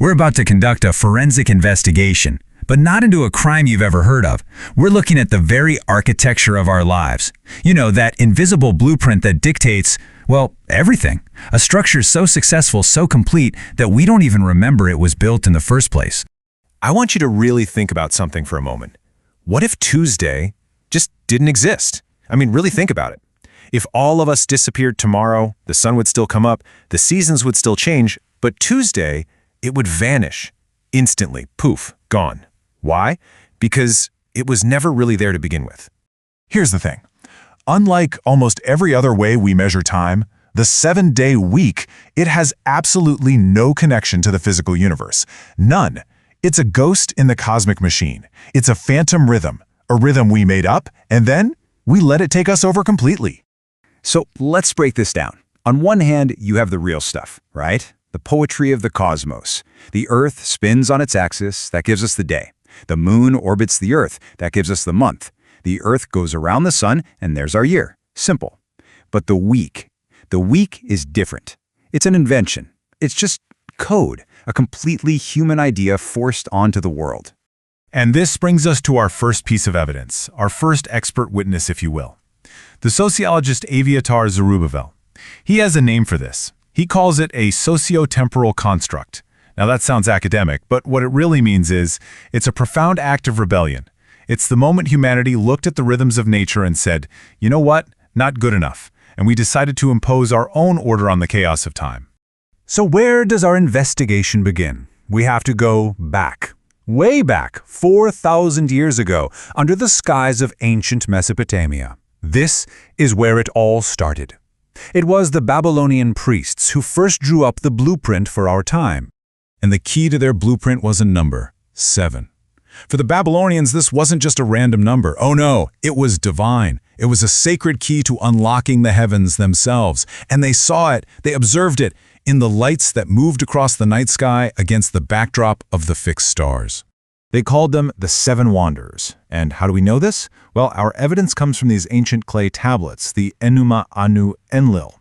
We're about to conduct a forensic investigation, but not into a crime you've ever heard of. We're looking at the very architecture of our lives. You know, that invisible blueprint that dictates, well, everything. A structure so successful, so complete, that we don't even remember it was built in the first place. I want you to really think about something for a moment. What if Tuesday just didn't exist? I mean, really think about it. If all of us disappeared tomorrow, the sun would still come up, the seasons would still change, but Tuesday, it would vanish. Instantly, poof, gone. Why? Because it was never really there to begin with. Here's the thing. Unlike almost every other way we measure time, the 7-day week, it has absolutely no connection to the physical universe. None. It's a ghost in the cosmic machine. It's a phantom rhythm, a rhythm we made up, and then we let it take us over completely. So let's break this down. On one hand, you have the real stuff, right? The poetry of the cosmos. The Earth spins on its axis, that gives us the day. The moon orbits the Earth, that gives us the month. The Earth goes around the sun, and there's our year. Simple. But the week is different. It's an invention. It's just code, a completely human idea forced onto the world. And this brings us to our first piece of evidence, our first expert witness, if you will. The sociologist Aviatar Zerubavel. He has a name for this. He calls it a sociotemporal construct. Now that sounds academic, but what it really means is it's a profound act of rebellion. It's the moment humanity looked at the rhythms of nature and said, you know what, not good enough, and we decided to impose our own order on the chaos of time. So where does our investigation begin? We have to go back. Way back, 4,000 years ago, under the skies of ancient Mesopotamia. This is where it all started. It was the Babylonian priests who first drew up the blueprint for our time. And the key to their blueprint was a number, 7. For the Babylonians, this wasn't just a random number. Oh no, it was divine. It was a sacred key to unlocking the heavens themselves. And they saw it, they observed it, in the lights that moved across the night sky against the backdrop of the fixed stars. They called them the 7 Wanderers. And how do we know this? Well, our evidence comes from these ancient clay tablets, the Enuma Anu Enlil.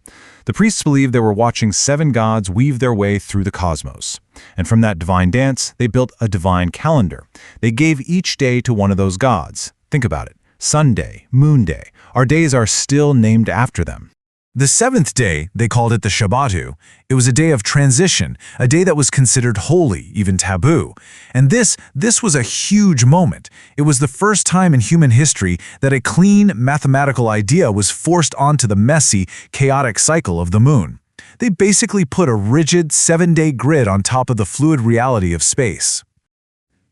The priests believed they were watching 7 gods weave their way through the cosmos. And from that divine dance, they built a divine calendar. They gave each day to one of those gods. Think about it. Sun day, moon day. Our days are still named after them. The 7th day, they called it the Shabbatu. It was a day of transition, a day that was considered holy, even taboo. And this was a huge moment. It was the first time in human history that a clean mathematical idea was forced onto the messy, chaotic cycle of the moon. They basically put a rigid 7-day grid on top of the fluid reality of space.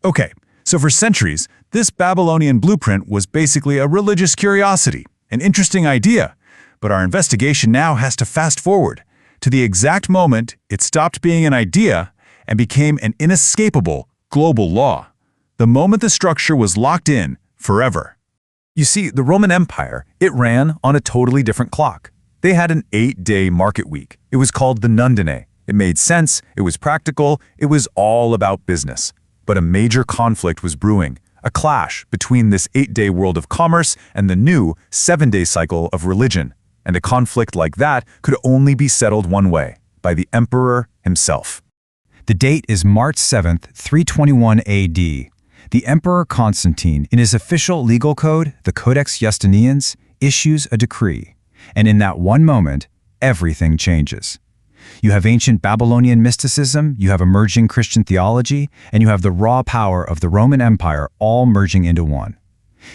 Okay, so for centuries, this Babylonian blueprint was basically a religious curiosity, an interesting idea. But our investigation now has to fast forward to the exact moment it stopped being an idea and became an inescapable global law. The moment the structure was locked in forever. You see, the Roman Empire, it ran on a totally different clock. They had an 8-day market week. It was called the Nundinae. It made sense, it was practical, it was all about business. But a major conflict was brewing, a clash between this 8-day world of commerce and the new 7-day cycle of religion. And a conflict like that could only be settled one way, by the emperor himself. The date is March 7th, 321 AD. The Emperor Constantine, in his official legal code, the Codex Justinianus, issues a decree. And in that one moment, everything changes. You have ancient Babylonian mysticism, you have emerging Christian theology, and you have the raw power of the Roman Empire all merging into one.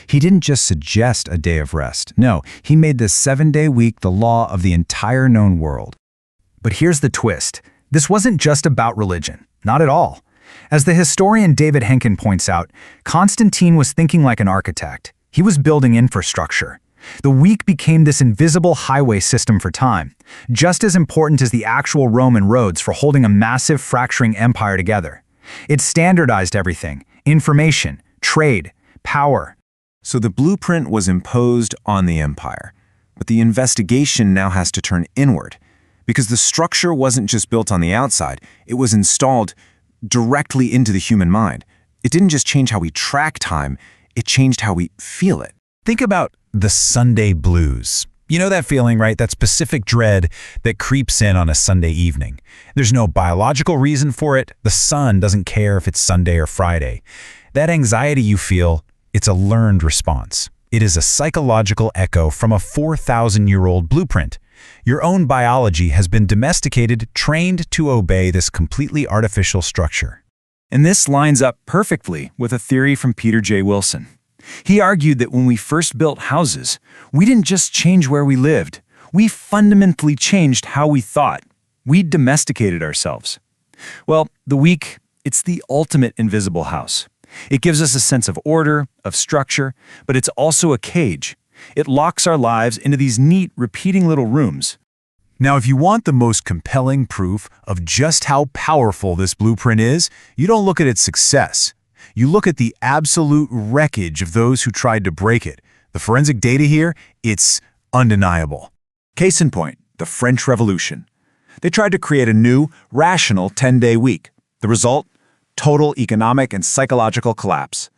He didn't just suggest a day of rest. No, he made this 7-day week the law of the entire known world. But here's the twist. This wasn't just about religion. Not at all. As the historian David Henkin points out, Constantine was thinking like an architect. He was building infrastructure. The week became this invisible highway system for time, just as important as the actual Roman roads for holding a massive fracturing empire together. It standardized everything: information, trade, power. So the blueprint was imposed on the empire, but the investigation now has to turn inward, because the structure wasn't just built on the outside, it was installed directly into the human mind. It didn't just change how we track time, it changed how we feel it. Think about the Sunday blues. You know that feeling, right? That specific dread that creeps in on a Sunday evening. There's no biological reason for it. The sun doesn't care if it's Sunday or Friday. That anxiety you feel, it's a learned response. It is a psychological echo from a 4,000-year-old blueprint. Your own biology has been domesticated, trained to obey this completely artificial structure. And this lines up perfectly with a theory from Peter J. Wilson. He argued that when we first built houses, we didn't just change where we lived. We fundamentally changed how we thought. We domesticated ourselves. Well, the week, it's the ultimate invisible house. It gives us a sense of order, of structure, but it's also a cage. It locks our lives into these neat, repeating little rooms. Now, if you want the most compelling proof of just how powerful this blueprint is, you don't look at its success. You look at the absolute wreckage of those who tried to break it. The forensic data here, it's undeniable. Case in point, the French Revolution. They tried to create a new, rational 10-day week. The result? Total economic and psychological collapse.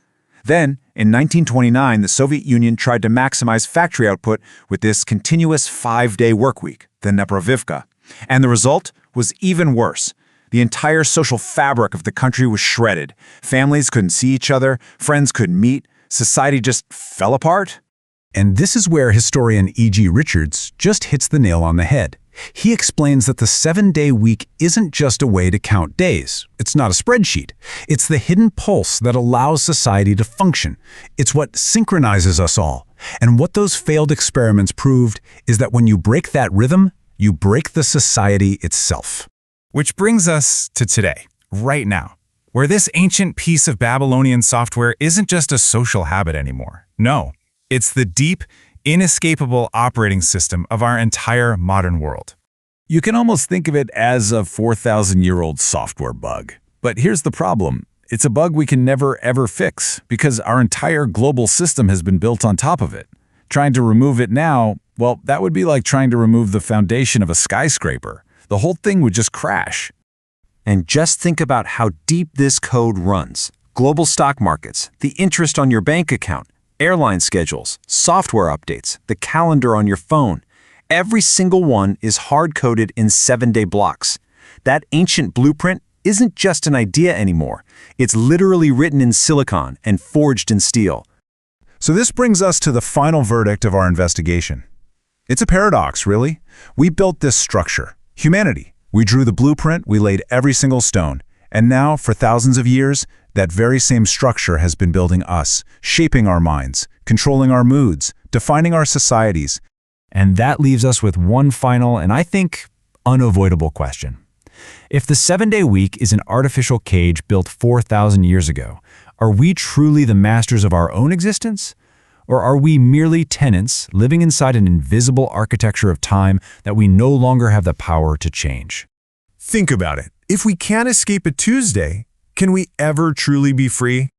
Then, in 1929, the Soviet Union tried to maximize factory output with this continuous 5-day workweek, the Nepravivka. And the result was even worse. The entire social fabric of the country was shredded. Families couldn't see each other, friends couldn't meet, society just fell apart. And this is where historian E.G. Richards just hits the nail on the head. He explains that the 7-day week isn't just a way to count days. It's not a spreadsheet. It's the hidden pulse that allows society to function. It's what synchronizes us all. And what those failed experiments proved is that when you break that rhythm, you break the society itself. Which brings us to today, right now, where this ancient piece of Babylonian software isn't just a social habit anymore. No, it's the deep, inescapable operating system of our entire modern world. You can almost think of it as a 4,000-year-old software bug. But here's the problem. It's a bug we can never, ever fix because our entire global system has been built on top of it. Trying to remove it now, well, that would be like trying to remove the foundation of a skyscraper. The whole thing would just crash. And just think about how deep this code runs. Global stock markets, the interest on your bank account, airline schedules, software updates, the calendar on your phone. Every single one is hard-coded in 7-day blocks. That ancient blueprint isn't just an idea anymore. It's literally written in silicon and forged in steel. So this brings us to the final verdict of our investigation. It's a paradox, really. We built this structure. Humanity. We drew the blueprint, we laid every single stone. And now, for thousands of years, that very same structure has been building us, shaping our minds, controlling our moods, defining our societies. And that leaves us with one final and I think unavoidable question. If the 7-day week is an artificial cage built 4,000 years ago, are we truly the masters of our own existence? Or are we merely tenants living inside an invisible architecture of time that we no longer have the power to change? Think about it. If we can't escape a Tuesday, can we ever truly be free?